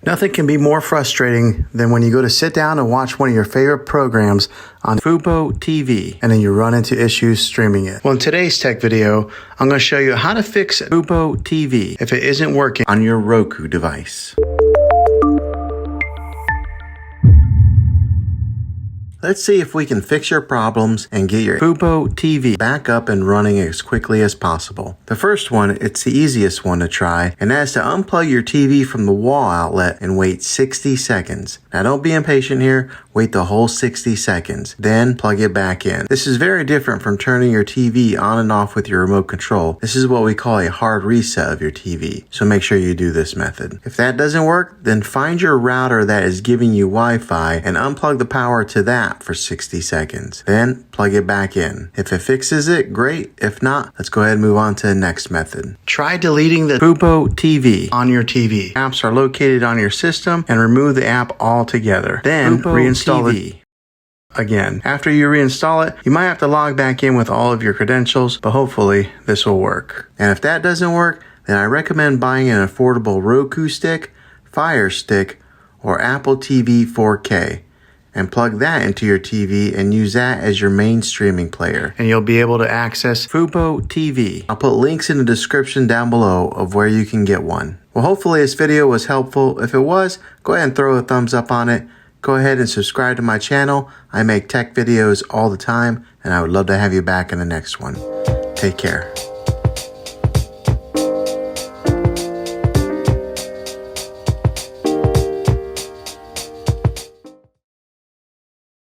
Nothing can be more frustrating than when you go to sit down and watch one of your favorite programs on FuboTV and then you run into issues streaming it. Well, in today's tech video, I'm going to show you how to fix FuboTV if it isn't working on your Roku device. Let's see if we can fix your problems and get your FuboTV back up and running as quickly as possible. The first one, it's the easiest one to try, and that's to unplug your TV from the wall outlet and wait 60 seconds. Now don't be impatient here, wait the whole 60 seconds, then plug it back in. This is very different from turning your TV on and off with your remote control. This is what we call a hard reset of your TV, so make sure you do this method. If that doesn't work, then find your router that is giving you Wi-Fi and unplug the power to that for 60 seconds. Then plug it back in. If it fixes it, great. If not, let's go ahead and move on to the next method. Try deleting the FuboTV on your TV. Apps are located on your system and remove the app altogether. Then reinstall it again. After you reinstall it, you might have to log back in with all of your credentials, but hopefully this will work. And if that doesn't work, then I recommend buying an affordable Roku stick, Fire Stick, or Apple TV 4K. And plug that into your TV and use that as your main streaming player. And you'll be able to access FuboTV. I'll put links in the description down below of where you can get one. Well, hopefully this video was helpful. If it was, go ahead and throw a thumbs up on it. Go ahead and subscribe to my channel. I make tech videos all the time, and I would love to have you back in the next one. Take care.